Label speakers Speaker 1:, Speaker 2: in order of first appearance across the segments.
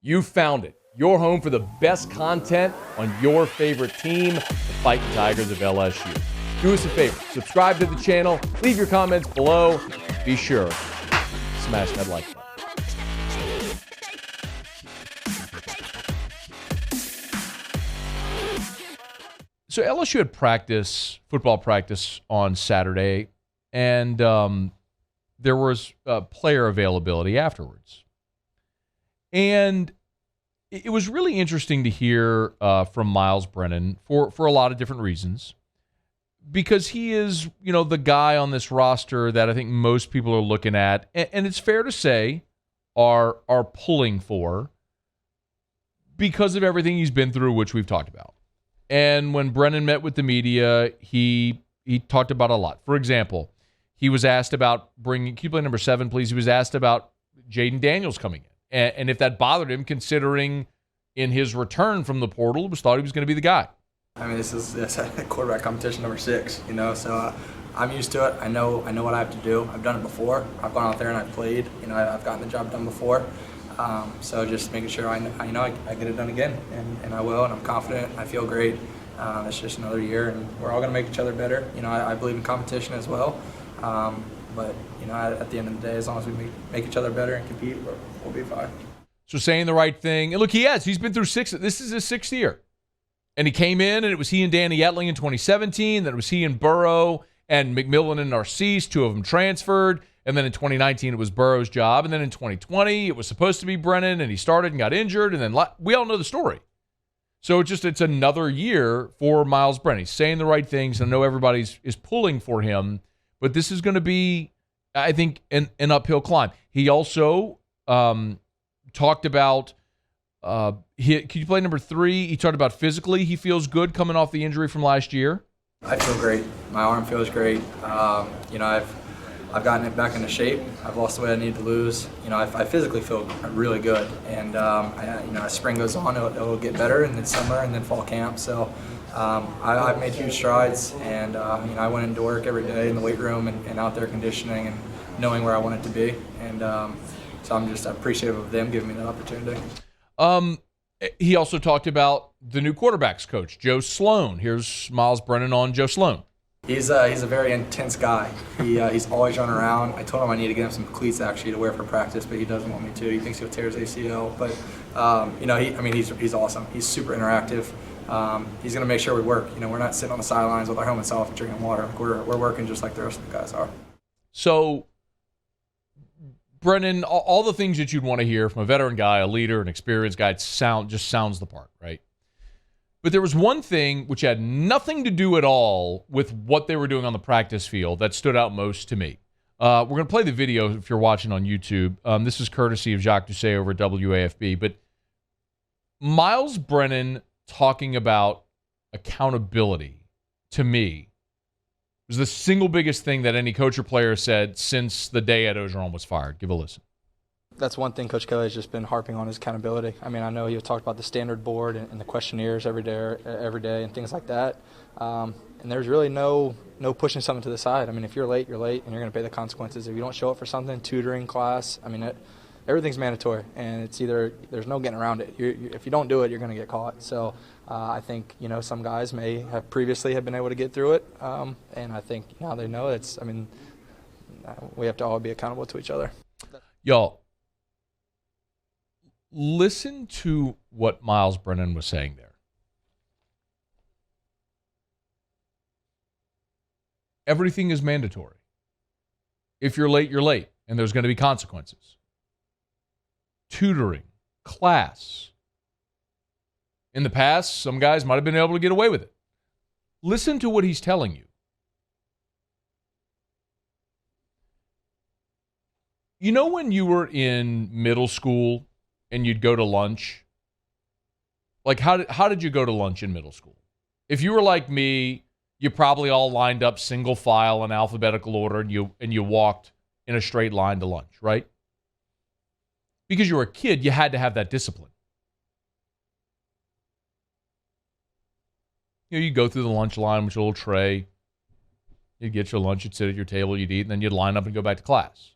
Speaker 1: You found it. Your home for the best content on your favorite team, the Fighting Tigers of LSU. Do us a favor. Subscribe to the channel. Leave your comments below. Be sure to smash that like button. So LSU had football practice on Saturday, and there was player availability afterwards. And it was really interesting to hear from Myles Brennan for a lot of different reasons, because he is, the guy on this roster that I think most people are looking at, and it's fair to say are pulling for because of everything he's been through, which we've talked about. And when Brennan met with the media, he talked about a lot. For example, he was asked about can you play number 7, please? He was asked about Jaden Daniels coming in, and if that bothered him, considering in his return from the portal, thought he was going to be the guy.
Speaker 2: I mean, this is quarterback competition number 6, so I'm used to it. I know what I have to do. I've done it before. I've gone out there and I've played. I've gotten the job done before. So just making sure I get it done again, and I will, and I'm confident. I feel great. It's just another year, and we're all going to make each other better. I believe in competition as well. But at the end of the day, as long as we make each other better and compete, we'll be fine. So
Speaker 1: saying the right thing. And look, he's been through 6. This is his 6th year. And he came in, and it was he and Danny Etling in 2017. Then it was he and Burrow and McMillan and Narcisse. 2 of them transferred. And then in 2019, it was Burrow's job. And then in 2020, it was supposed to be Brennan, and he started and got injured. And then we all know the story. So it's another year for Myles Brennan. He's saying the right things. I know everybody is pulling for him, but this is going to be, I think, an uphill climb. He also talked about, can you play number 3? He talked about physically. He feels good coming off the injury from last year.
Speaker 2: I feel great. My arm feels great. I've gotten it back into shape. I've lost the weight I need to lose. I physically feel really good. And, as spring goes on, it'll get better, and then summer, and then fall camp. So I've made huge strides, and, I went into work every day in the weight room and out there conditioning and knowing where I wanted to be. And so I'm just appreciative of them giving me the opportunity.
Speaker 1: He also talked about the new quarterbacks coach, Joe Sloan. Here's Myles Brennan on Joe Sloan.
Speaker 2: He's a very intense guy. He's always running around. I told him I need to get him some cleats actually to wear for practice, but he doesn't want me to. He thinks he'll tear his ACL. But he's awesome. He's super interactive. He's going to make sure we work. We're not sitting on the sidelines with our helmets off drinking water. We're working just like the rest of the guys are.
Speaker 1: So, Brennan, all the things that you'd want to hear from a veteran guy, a leader, an experienced guy, sounds the part, right? But there was one thing which had nothing to do at all with what they were doing on the practice field that stood out most to me. We're going to play the video if you're watching on YouTube. This is courtesy of Jacques Doucet over at WAFB. But Myles Brennan talking about accountability, to me, was the single biggest thing that any coach or player said since the day Ed Orgeron was fired. Give a listen.
Speaker 3: That's one thing Coach Kelly has just been harping on, is accountability. I mean, I know he talked about the standard board and the questionnaires every day and things like that. And there's really no pushing something to the side. I mean, if you're late, and you're going to pay the consequences. If you don't show up for something, tutoring, class, I mean, everything's mandatory, and it's either there's no getting around it. If you don't do it, you're going to get caught. So I think some guys may have previously been able to get through it, and I think now they know it's. I mean, we have to all be accountable to each other.
Speaker 1: Y'all, listen to what Myles Brennan was saying there. Everything is mandatory. If you're late, you're late, and there's going to be consequences. Tutoring, class. In the past, some guys might have been able to get away with it. Listen to what he's telling you. When you were in middle school and you'd go to lunch, like how did you go to lunch in middle school? If you were like me, you probably all lined up single file in alphabetical order, and you walked in a straight line to lunch, right? Because you were a kid, you had to have that discipline. You go through the lunch line with your little tray. You'd get your lunch, you'd sit at your table, you'd eat, and then you'd line up and go back to class.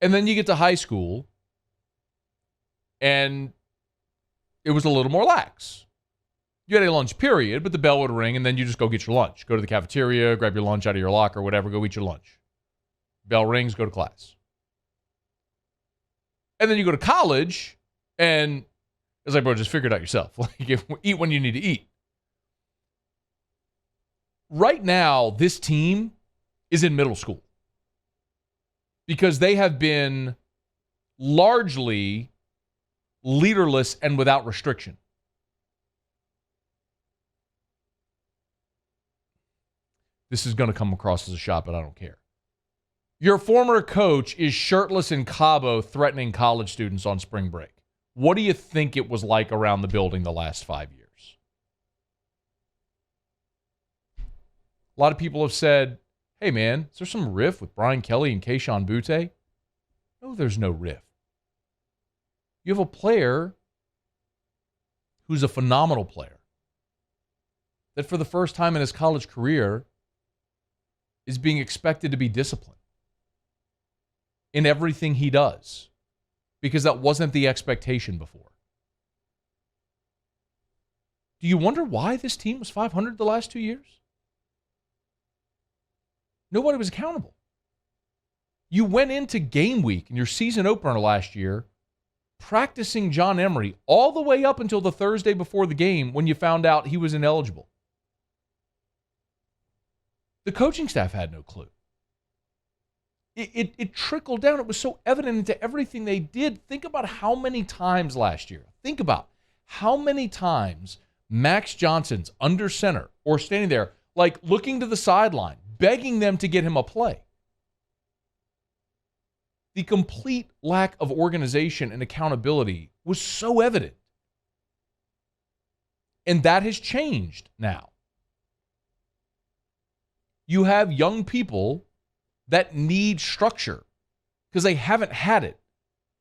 Speaker 1: And then you get to high school, and it was a little more lax. You had a lunch period, but the bell would ring, and then you just go get your lunch. Go to the cafeteria, grab your lunch out of your locker, whatever, go eat your lunch. Bell rings, go to class. And then you go to college, and it's like, bro, just figure it out yourself. Like, eat when you need to eat. Right now, this team is in middle school because they have been largely leaderless and without restriction. This is going to come across as a shot, but I don't care. Your former coach is shirtless in Cabo threatening college students on spring break. What do you think it was like around the building the last 5 years? A lot of people have said, hey, man, is there some riff with Brian Kelly and Kayshon Boutte? No, there's no riff. You have a player who's a phenomenal player that for the first time in his college career is being expected to be disciplined in everything he does because that wasn't the expectation before. Do you wonder why this team was 500 the last 2 years? Nobody was accountable. You went into game week in your season opener last year practicing John Emery all the way up until the Thursday before the game when you found out he was ineligible. The coaching staff had no clue. It trickled down. It was so evident into everything they did. Think about how many times last year. Think about how many times Max Johnson's under center or standing there, like looking to the sideline, begging them to get him a play. The complete lack of organization and accountability was so evident. And that has changed now. You have young people that need structure because they haven't had it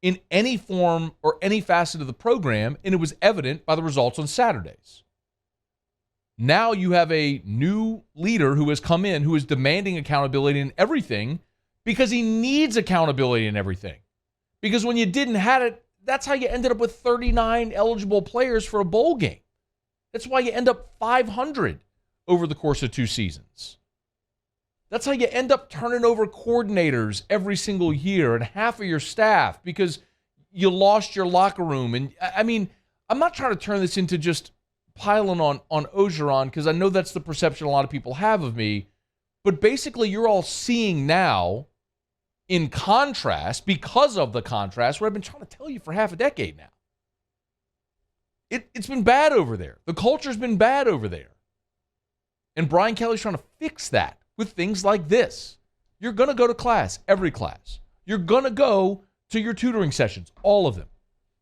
Speaker 1: in any form or any facet of the program, and it was evident by the results on Saturdays. Now you have a new leader who has come in who is demanding accountability in everything because he needs accountability in everything. Because when you didn't have it, that's how you ended up with 39 eligible players for a bowl game. That's why you end up 500 over the course of 2 seasons. That's how you end up turning over coordinators every single year and half of your staff because you lost your locker room. And I mean, I'm not trying to turn this into just piling on Orgeron because I know that's the perception a lot of people have of me. But basically, you're all seeing now in contrast, because of the contrast, what I've been trying to tell you for half a decade now. It's been bad over there. The culture's been bad over there. And Brian Kelly's trying to fix that with things like this. You're going to go to class, every class. You're going to go to your tutoring sessions, all of them.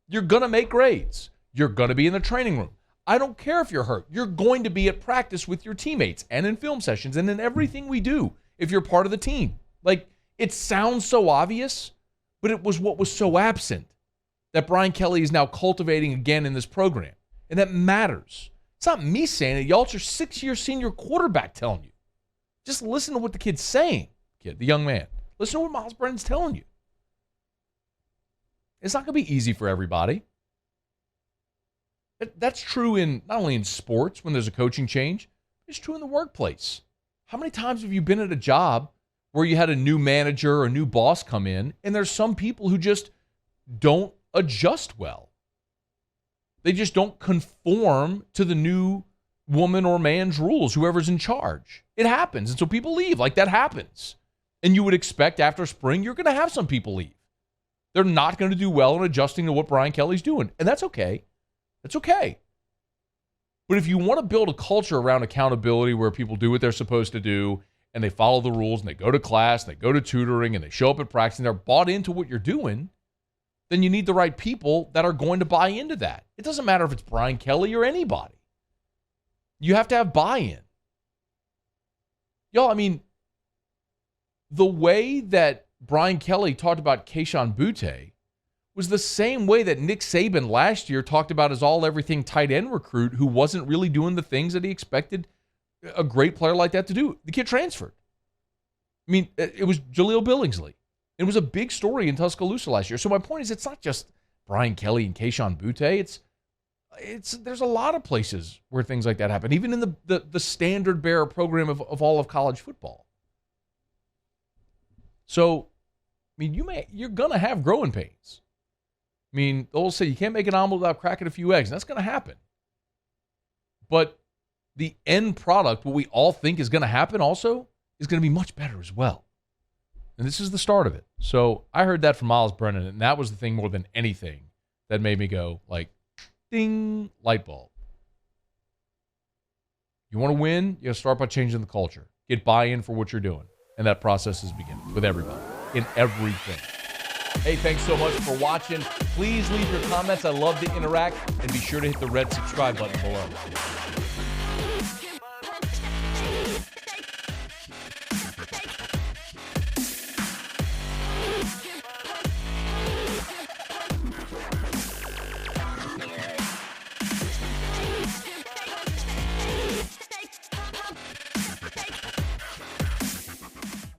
Speaker 1: You're going to make grades. You're going to be in the training room. I don't care if you're hurt. You're going to be at practice with your teammates and in film sessions and in everything we do if you're part of the team. Like, it sounds so obvious, but it was what was so absent that Brian Kelly is now cultivating again in this program. And that matters. It's not me saying it. Y'all, it's your 6-year senior quarterback telling you. Just listen to what the kid's saying, the young man. Listen to what Myles Brennan's telling you. It's not going to be easy for everybody. That's true in not only in sports when there's a coaching change, it's true in the workplace. How many times have you been at a job where you had a new manager or a new boss come in, and there's some people who just don't adjust well? They just don't conform to the new woman or man's rules, whoever's in charge. It happens, and so people leave. Like, that happens. And you would expect after spring, you're going to have some people leave. They're not going to do well in adjusting to what Brian Kelly's doing, and that's okay. That's okay. But if you want to build a culture around accountability where people do what they're supposed to do and they follow the rules and they go to class, and they go to tutoring, and they show up at practice and they're bought into what you're doing, then you need the right people that are going to buy into that. It doesn't matter if it's Brian Kelly or anybody. You have to have buy-in. Y'all, I mean, the way that Brian Kelly talked about Kayshon Boutte was the same way that Nick Saban last year talked about his all-everything tight end recruit who wasn't really doing the things that he expected a great player like that to do. The kid transferred. I mean, it was Jaleel Billingsley. It was a big story in Tuscaloosa last year. So my point is, it's not just Brian Kelly and Kayshon Boutte. There's a lot of places where things like that happen, even in the standard bearer program of all of college football. So, I mean, you're gonna have growing pains. I mean, they'll say you can't make an omelet without cracking a few eggs, and that's gonna happen. But the end product, what we all think is gonna happen also, is gonna be much better as well. And this is the start of it. So I heard that from Myles Brennan, and that was the thing more than anything that made me go like, ding, light bulb. You want to win, you got to start by changing the culture. Get buy-in for what you're doing. And that process is beginning with everybody, in everything. Hey, thanks so much for watching. Please leave your comments. I love to interact. And be sure to hit the red subscribe button below.